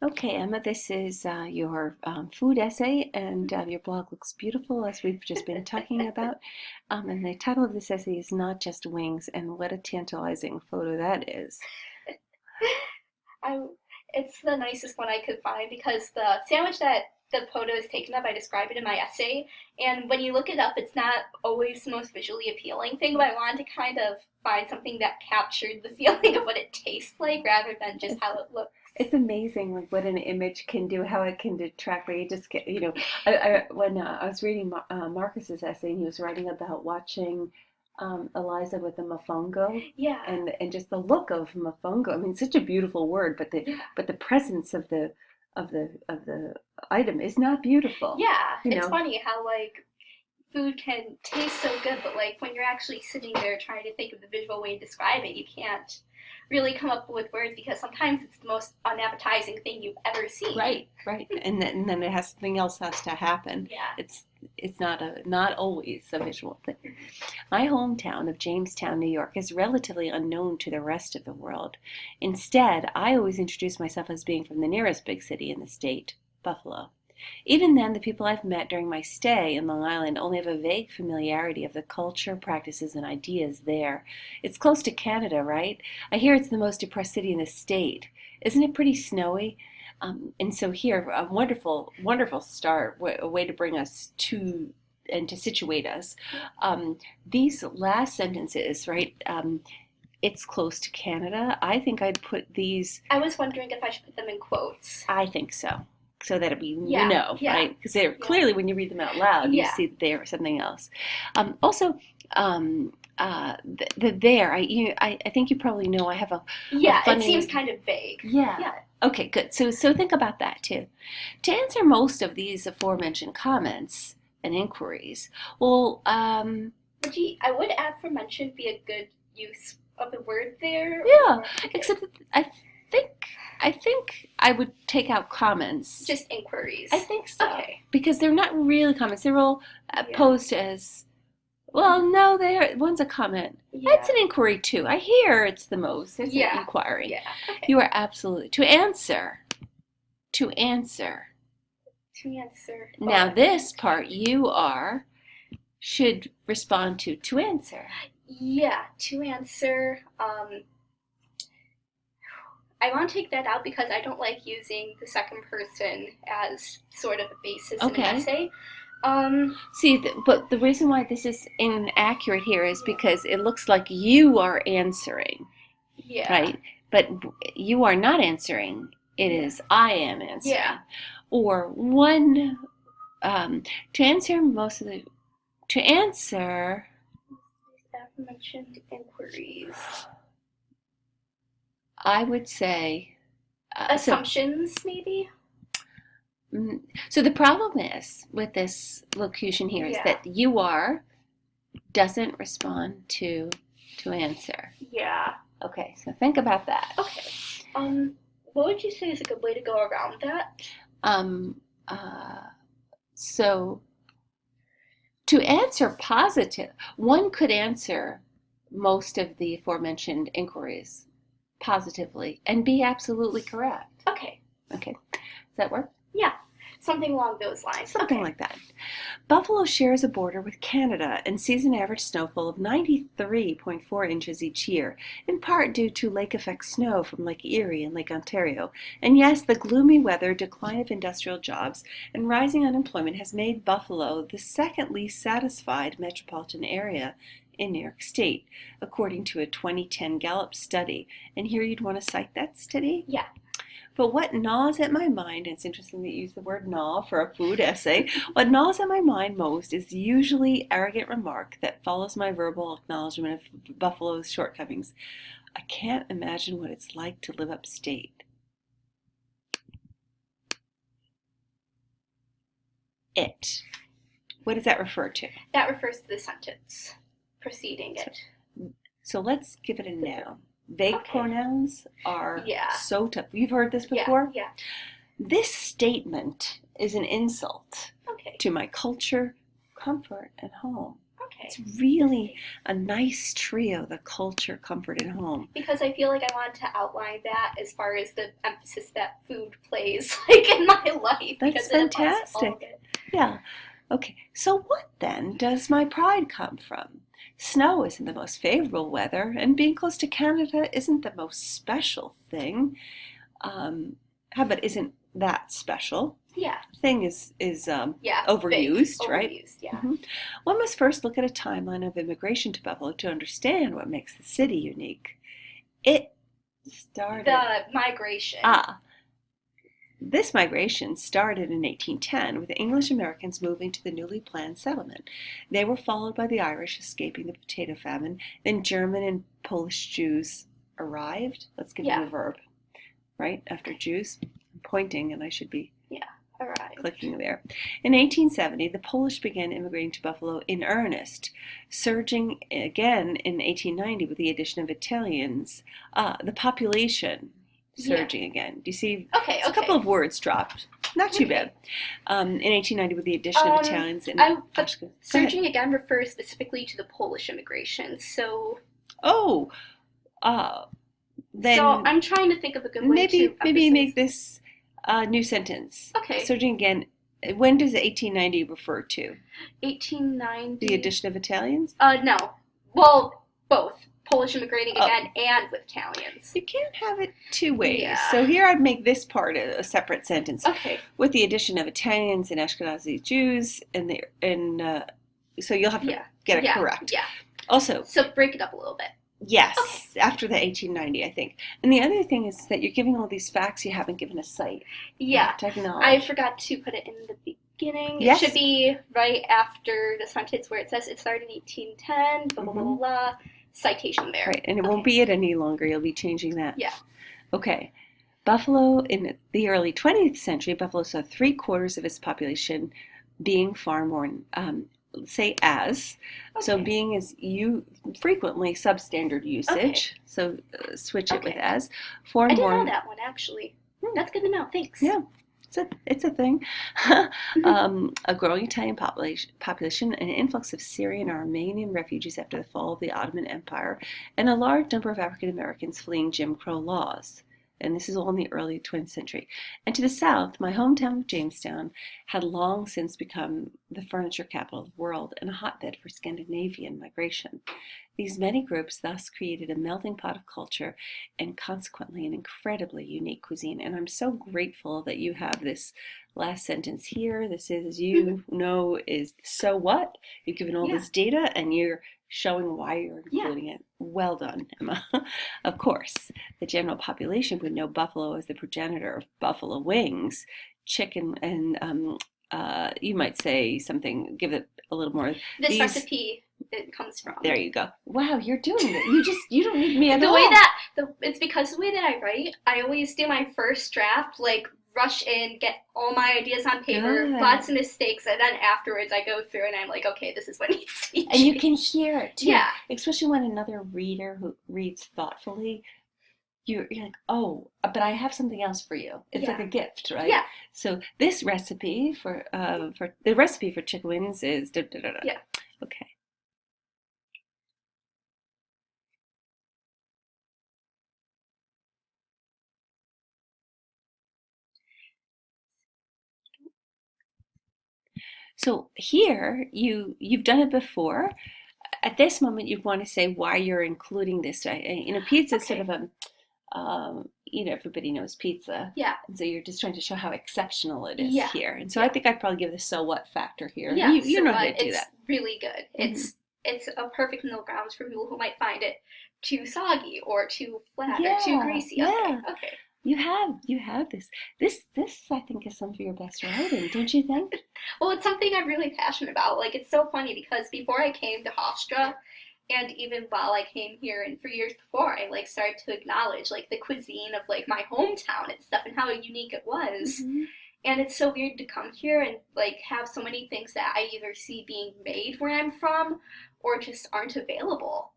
Okay, Emma, this is your food essay, and your blog looks beautiful, as we've just been talking about. And the title of this essay is Not Just Wings, and what a tantalizing photo that is. I, it's the nicest one I could find because the sandwich that the photo is taken of, I describe it in my essay. And when you look it up, it's not always the most visually appealing thing, but I wanted to kind of find something that captured the feeling of what it tastes like rather than just It's how it looks. it's amazing, like what an image can do, how it can detract. Where you just get, when I was reading Marcus's essay, and he was writing about watching Eliza with the mofongo, Yeah, and just the look of mofongo. I mean, such a beautiful word, but the yeah, presence of the item is not beautiful. yeah. You It's know, funny how like food can taste so good, but like when you're actually sitting there trying to think of the visual way to describe it, you can't really come up with words because sometimes it's the most unappetizing thing you've ever seen. right, right, and then it has something else has to happen. Yeah. It's it's not always a visual thing. My hometown of Jamestown, New York, is relatively unknown to the rest of the world. Instead, I always introduce myself as being from the nearest big city in the state, Buffalo. Even then, the people I've met during my stay in Long Island only have a vague familiarity of the culture, practices, and ideas there. It's close to Canada, right? I hear it's the most depressed city in the state. Isn't it pretty snowy? And so here, a wonderful, wonderful start, a way to bring us to and to situate us. These last sentences, right? It's close to Canada. I think I'd put these. I was wondering if I should put them in quotes. I think so, so that Yeah, yeah, right? Because they're yeah, clearly, when you read them out loud, you yeah, see that they are something else. Also, the there. I think you probably know. I have a yeah. It seems funny. kind of vague. Yeah. Yeah, Okay, good. So think about that too. To answer most of these aforementioned comments and inquiries, well, I would aforementioned be a good use of the word there, yeah, or okay, except that think I think I would take out comments. just inquiries. I think so, Okay. because they're not really comments. They're all Yeah, posed as, well, no, they're one's a comment. That's yeah, an inquiry too. I hear it's the most. It's an yeah, inquiry. yeah. Okay. You are absolutely to answer. To answer. To answer. Now this part you are should respond to answer. Yeah, to answer. I want to take that out because I don't like using the second person as sort of a basis in an Okay. essay. Um, See, but the reason why this is inaccurate here is because it looks like you are answering, yeah, right? But you are not answering. It yeah, is I am answering. yeah. Or one, to answer most of the, to answer, Aforementioned inquiries. I would say, so Assumptions, maybe? mm, so the problem is with this locution here is Yeah, that you are doesn't respond to answer. yeah. Okay, so think about that. Okay. What would you say is a good way to go around that? Um, uh, so to answer positive, one could answer most of the aforementioned inquiries positively and be absolutely correct. Okay. Okay, does that work? Yeah, something along those lines. Something Okay. like that. Buffalo shares a border with Canada and sees an average snowfall of 93.4 inches each year, in part due to lake effect snow from Lake Erie and Lake Ontario. And yes, the gloomy weather, decline of industrial jobs, and rising unemployment has made Buffalo the second least satisfied metropolitan area in New York State, according to a 2010 Gallup study. And here you'd want to cite that study? Yeah. But what gnaws at my mind, and it's interesting that you use the word gnaw for a food essay, what gnaws at my mind most is the usually arrogant remark that follows my verbal acknowledgement of Buffalo's shortcomings. I can't imagine what it's like to live upstate. It. What does that refer to? That refers to the sentence preceding it. So let's give it a noun. Vague Okay. pronouns are Yeah. so tough. You've heard this Yeah, before? yeah. This statement is an insult Okay. to my culture, comfort, and home. Okay. It's really a nice trio, the culture, comfort, and home. Because I feel like I wanted to outline that as far as the emphasis that food plays like in my life. That's because it applies to all of fantastic. it. Yeah. Okay. So what then does my pride come from? Snow isn't the most favorable weather, and being close to Canada isn't the most special thing. How about isn't that special? Yeah. Thing is Yeah. overused, Big. right? Overused, yeah. One must first look at a timeline of immigration to Buffalo to understand what makes the city unique. It started. The migration. This migration started in 1810 with the English Americans moving to the newly planned settlement. They were followed by the Irish escaping the potato famine. Then German and Polish Jews arrived. Let's give them a verb, right? After Jews. I'm pointing, and I should be arrived. Clicking there. In 1870, the Polish began immigrating to Buffalo in earnest, surging again in 1890 with the addition of Italians. The population surging again. Do you see? Okay. A couple of words dropped. Not too bad. In 1890 with the addition of Italians. Surging again refers specifically to the Polish immigration. So. Then. So I'm trying to think of a good way to. Maybe make this new sentence. Okay. Surging again. When does 1890 refer to? 1890. The addition of Italians? No. Well, both. Polish immigrating again and with Italians. You can't have it two ways. Yeah. So here I'd make this part a separate sentence. Okay. With the addition of Italians and Ashkenazi Jews, so you'll have to get it correct. Yeah. Also. So break it up a little bit. Yes, after the 1890, I think. And the other thing is that you're giving all these facts, you haven't given a site. Yeah. Technology. I forgot to put it in the beginning. Yes. It should be right after the sentence where it says it started in 1810, blah, blah, blah, blah, blah. Citation there. Right, and it won't be it any longer. You'll be changing that. Yeah. Okay. Buffalo, in the early 20th century, Buffalo saw 3/4 of its population being farm-born. Say as. Okay. So being is frequently substandard usage. Okay. So switch it with as. I didn't know that one, actually. That's good to know. Thanks. Yeah. It's a thing. A growing Italian population, an influx of Syrian and Armenian refugees after the fall of the Ottoman Empire, and a large number of African Americans fleeing Jim Crow laws. And this is all in the early 20th century. And to the south, my hometown of Jamestown had long since become the furniture capital of the world and a hotbed for Scandinavian migration. These many groups thus created a melting pot of culture and consequently an incredibly unique cuisine. And I'm so grateful that you have this last sentence here. This is, as you know, is so what? You've given all this data and you're showing why you're including it. Well done, Emma. Of course, the general population would know buffalo as the progenitor of buffalo wings, chicken, and you might say something, give it a little more. This recipe it comes from. There you go. Wow, you're doing it. You don't need me at all. It's because the way that I write, I always do my first draft, like rush in, get all my ideas on paper, lots of mistakes, and then afterwards I go through and I'm like, okay, this is what needs to be changed. And you can hear it too. Yeah. Especially when another reader who reads thoughtfully, you're like, oh, but I have something else for you. It's like a gift, right? Yeah. So this recipe for the recipe for chicken wings is Yeah. Okay. So here, you've done it before. At this moment, you want to say why you're including this. Pizza is sort of a, everybody knows pizza. Yeah. And so you're just trying to show how exceptional it is here. And so I think I'd probably give the so what factor here. Yeah. You know how to do that. It's really good. Mm-hmm. It's a perfect middle ground for people who might find it too soggy or too flat or too greasy. Okay. You have this. This I think is some of your best writing, don't you think? Well, it's something I'm really passionate about. Like, it's so funny because before I came to Hofstra, and even while I came here and for years before, I like started to acknowledge like the cuisine of like my hometown and stuff and how unique it was. Mm-hmm. And it's so weird to come here and like have so many things that I either see being made where I'm from or just aren't available.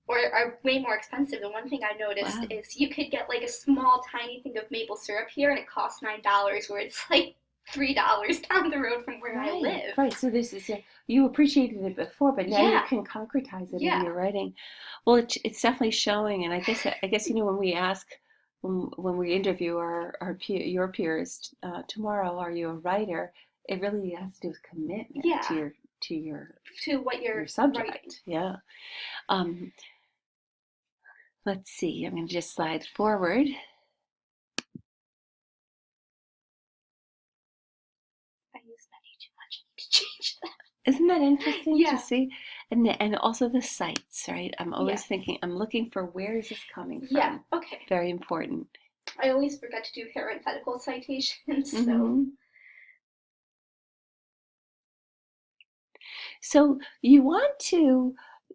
Or are way more expensive. And one thing I noticed is you could get like a small tiny thing of maple syrup here and it costs $9, where it's like $3 down the road from where I live. Right. So this is you appreciated it before, but now you Yeah. can concretize it Yeah. in your writing. Well, it's definitely showing, and I guess when we ask when we interview your peers tomorrow, are you a writer? It really has to do with commitment Yeah. to what you're your subject. writing. Yeah. Let's see. I'm going to just slide forward. I use many too much. I need to change that. Isn't that interesting Yeah. to see? And also the sites, right? I'm always Yes. thinking, I'm looking for where is this coming from? Yeah. Okay. Very important. I always forget to do parenthetical citations, so. Mhm. So you want to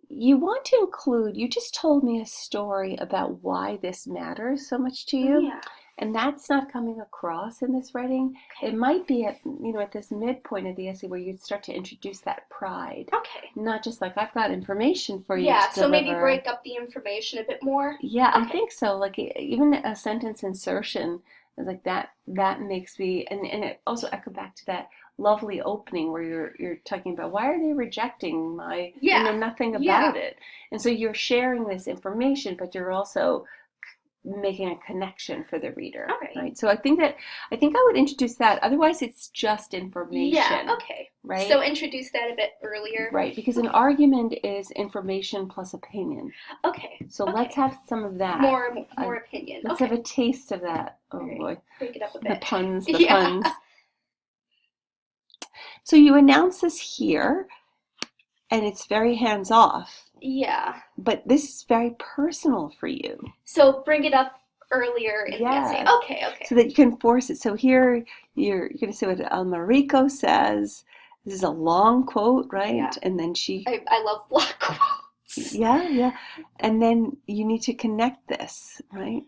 include, you just told me a story about why this matters so much to you. Yeah. And that's not coming across in this writing. Okay. It might be at this midpoint of the essay where you start to introduce that pride. Okay. Not just like I've got information for you Yeah, to so maybe deliver. break up the information a bit more. Yeah, I Okay. think so. Like even a sentence insertion is like that makes me, and it also echo back to that lovely opening where you're talking about why are they rejecting my nothing about it. And so you're sharing this information, but you're also making a connection for the reader. Okay. Right. So I think I would introduce that. Otherwise it's just information. Yeah, okay. Right. So introduce that a bit earlier. Right, because an argument is information plus opinion. Okay. So let's have some of that. More opinion. Let's have a taste of that. Oh boy. Break it up a bit. The puns, the puns. So you announce this here, and it's very hands off. Yeah. But this is very personal for you. So bring it up earlier in the essay. Okay. So that you can force it. So here you're going to say what Almarico says. This is a long quote, right? Yeah. And then I love block quotes. Yeah. And then you need to connect this, right?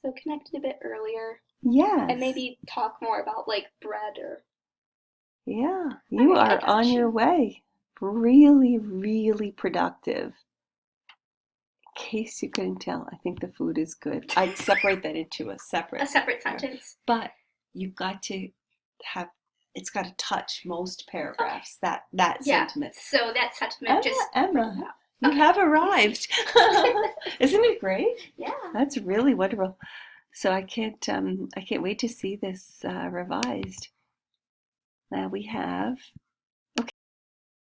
So connect it a bit earlier. Yes. And maybe talk more about like bread or. Yeah, you are on your way. Really, really productive. In case you couldn't tell, I think the food is good. I'd separate that into a separate sentence. But you've got to have, it's got to touch most paragraphs, that sentiment. So that sentiment Emma, you have arrived. Isn't it great? Yeah. That's really wonderful. So I can't wait to see this revised. Now we have